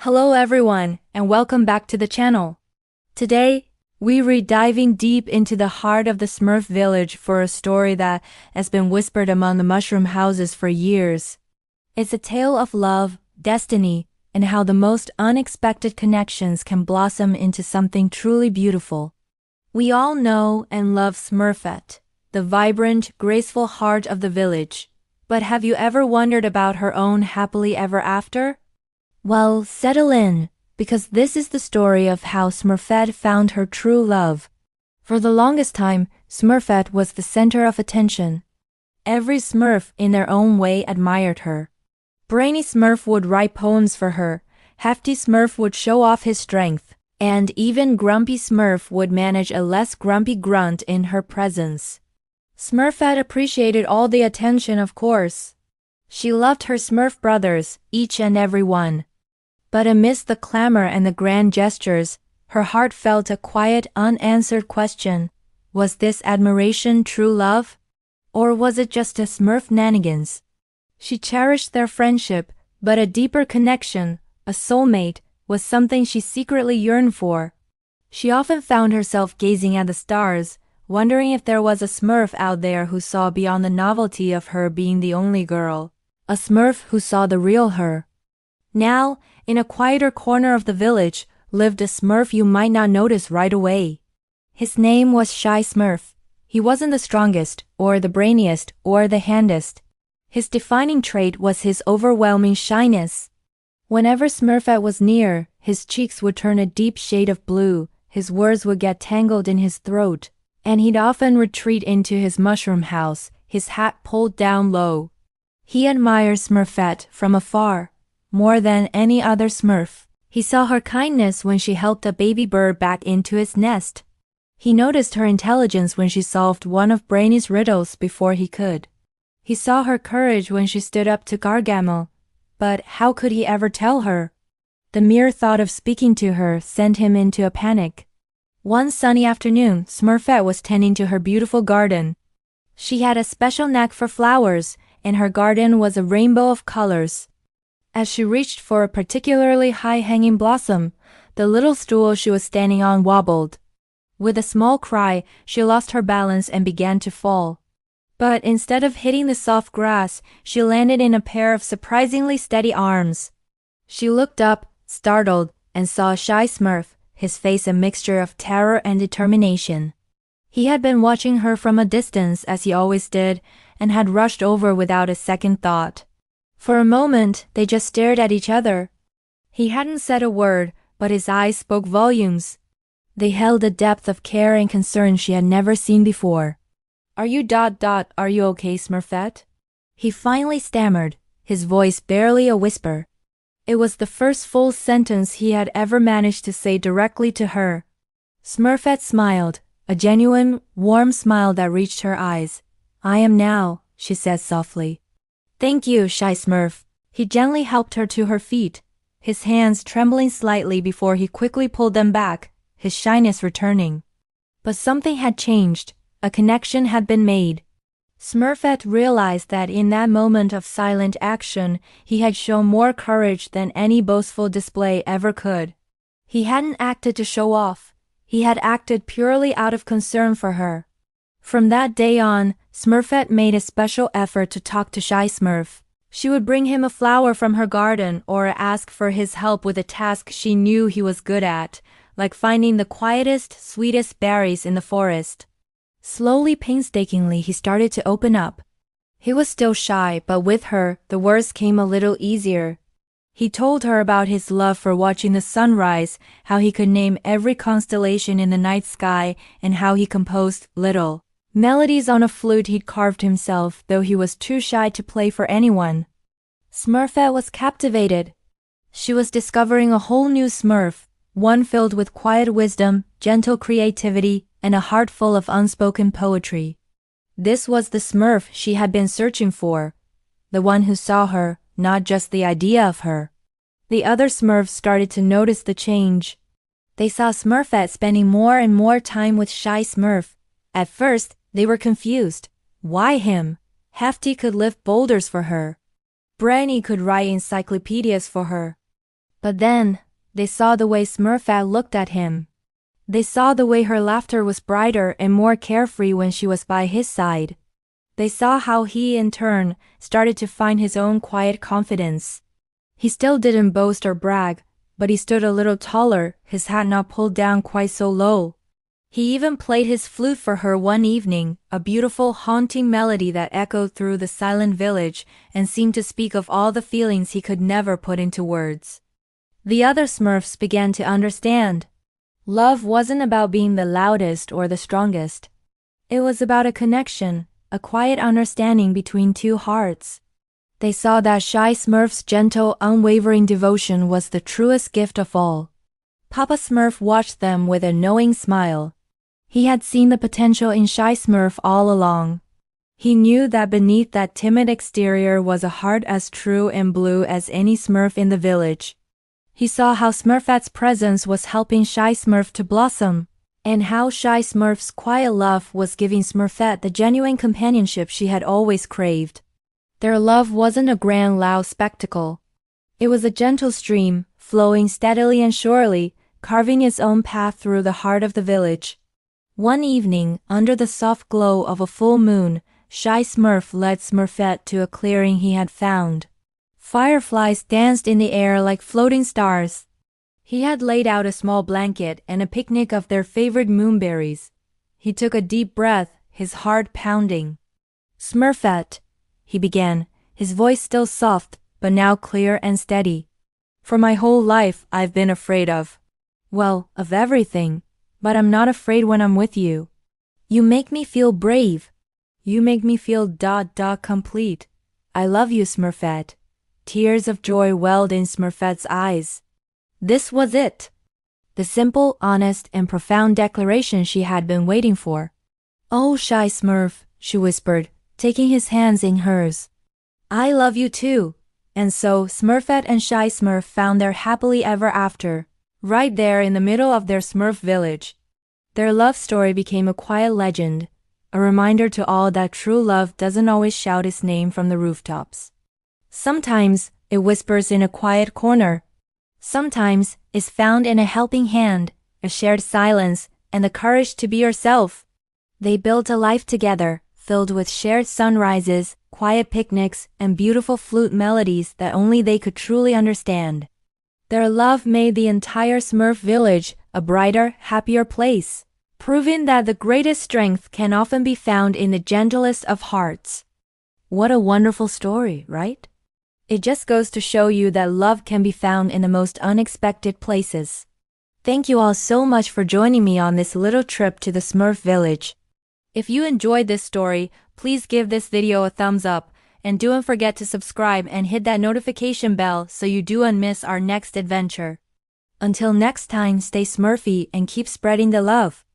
Hello everyone, and welcome back to the channel. Today, we're diving deep into the heart of the Smurf village for a story that has been whispered among the mushroom houses for years. It's a tale of love, destiny, and how the most unexpected connections can blossom into something truly beautiful. We all know and love SMURFETTE, the vibrant, graceful heart of the village. But have you ever wondered about her own happily ever after? Well, settle in, because this is the story of how SMURFETTE found her true love. For the longest time, SMURFETTE was the center of attention. Every Smurf in their own way admired her. Brainy Smurf would write poems for her, Hefty Smurf would show off his strength, and even Grumpy Smurf would manage a less grumpy grunt in her presence. SMURFETTE appreciated all the attention, of course. She loved her Smurf brothers, each and every one. But amidst the clamor and the grand gestures, her heart felt a quiet, unanswered question. Was this admiration true love? Or was it just a Smurf nanigans? She cherished their friendship, but a deeper connection, a soulmate, was something she secretly yearned for. She often found herself gazing at the stars, wondering if there was a Smurf out there who saw beyond the novelty of her being the only girl. A Smurf who saw the real her. Now, in a quieter corner of the village, lived a Smurf you might not notice right away. His name was Shy Smurf. He wasn't the strongest, or the brainiest, or the handiest. His defining trait was his overwhelming shyness. Whenever SMURFETTE was near, his cheeks would turn a deep shade of blue, his words would get tangled in his throat, and he'd often retreat into his mushroom house, his hat pulled down low. He admired SMURFETTE from afar, more than any other Smurf. He saw her kindness when she helped a baby bird back into its nest. He noticed her intelligence when she solved one of Brainy's riddles before he could. He saw her courage when she stood up to Gargamel. But how could he ever tell her? The mere thought of speaking to her sent him into a panic. One sunny afternoon, SMURFETTE was tending to her beautiful garden. She had a special knack for flowers, and her garden was a rainbow of colors. As she reached for a particularly high-hanging blossom, the little stool she was standing on wobbled. With a small cry, she lost her balance and began to fall. But instead of hitting the soft grass, she landed in a pair of surprisingly steady arms. She looked up, startled, and saw Shy Smurf, his face a mixture of terror and determination. He had been watching her from a distance as he always did, and had rushed over without a second thought. For a moment, they just stared at each other. He hadn't said a word, but his eyes spoke volumes. They held a depth of care and concern she had never seen before. Are you okay, SMURFETTE? He finally stammered, his voice barely a whisper. It was the first full sentence he had ever managed to say directly to her. SMURFETTE smiled, a genuine, warm smile that reached her eyes. I am now, she said softly. Thank you, Shy Smurf. He gently helped her to her feet, his hands trembling slightly before he quickly pulled them back, his shyness returning. But something had changed, a connection had been made. SMURFETTE realized that in that moment of silent action, he had shown more courage than any boastful display ever could. He hadn't acted to show off, he had acted purely out of concern for her. From that day on, SMURFETTE made a special effort to talk to Shy Smurf. She would bring him a flower from her garden or ask for his help with a task she knew he was good at, like finding the quietest, sweetest berries in the forest. Slowly, painstakingly, he started to open up. He was still shy, but with her, the words came a little easier. He told her about his love for watching the sunrise, how he could name every constellation in the night sky, and how he composed little melodies on a flute he'd carved himself, though he was too shy to play for anyone. SMURFETTE was captivated. She was discovering a whole new Smurf, one filled with quiet wisdom, gentle creativity, and a heart full of unspoken poetry. This was the Smurf she had been searching for, the one who saw her, not just the idea of her. The other Smurfs started to notice the change. They saw SMURFETTE spending more and more time with Shy Smurf. At first, they were confused. Why him? Hefty could lift boulders for her. Brainy could write encyclopedias for her. But then, they saw the way Smurfette looked at him. They saw the way her laughter was brighter and more carefree when she was by his side. They saw how he, in turn, started to find his own quiet confidence. He still didn't boast or brag, but he stood a little taller, his hat not pulled down quite so low. He even played his flute for her one evening, a beautiful haunting melody that echoed through the silent village and seemed to speak of all the feelings he could never put into words. The other Smurfs began to understand. Love wasn't about being the loudest or the strongest. It was about a connection, a quiet understanding between two hearts. They saw that Shy Smurf's gentle, unwavering devotion was the truest gift of all. Papa Smurf watched them with a knowing smile. He had seen the potential in Shy Smurf all along. He knew that beneath that timid exterior was a heart as true and blue as any Smurf in the village. He saw how Smurfette's presence was helping Shy Smurf to blossom, and how Shy Smurf's quiet love was giving Smurfette the genuine companionship she had always craved. Their love wasn't a grand, loud spectacle. It was a gentle stream, flowing steadily and surely, carving its own path through the heart of the village. One evening, under the soft glow of a full moon, Shy Smurf led Smurfette to a clearing he had found. Fireflies danced in the air like floating stars. He had laid out a small blanket and a picnic of their favorite moonberries. He took a deep breath, his heart pounding. "Smurfette," he began, his voice still soft, but now clear and steady. "For my whole life I've been afraid of everything, but I'm not afraid when I'm with you. You make me feel brave. You make me feel complete. I love you, Smurfette." Tears of joy welled in Smurfette's eyes. This was it. The simple, honest, and profound declaration she had been waiting for. "Oh, Shy Smurf," she whispered, taking his hands in hers. "I love you too." And so Smurfette and Shy Smurf found their happily ever after, right there in the middle of their Smurf village. Their love story became a quiet legend, a reminder to all that true love doesn't always shout its name from the rooftops. Sometimes it whispers in a quiet corner. Sometimes it's found in a helping hand, a shared silence, and the courage to be yourself. They built a life together, filled with shared sunrises, quiet picnics, and beautiful flute melodies that only they could truly understand. Their love made the entire Smurf village a brighter, happier place, proving that the greatest strength can often be found in the gentlest of hearts. What a wonderful story, right? It just goes to show you that love can be found in the most unexpected places. Thank you all so much for joining me on this little trip to the Smurf village. If you enjoyed this story, please give this video a thumbs up, and don't forget to subscribe and hit that notification bell so you don't miss our next adventure. Until next time, stay Smurfy and keep spreading the love.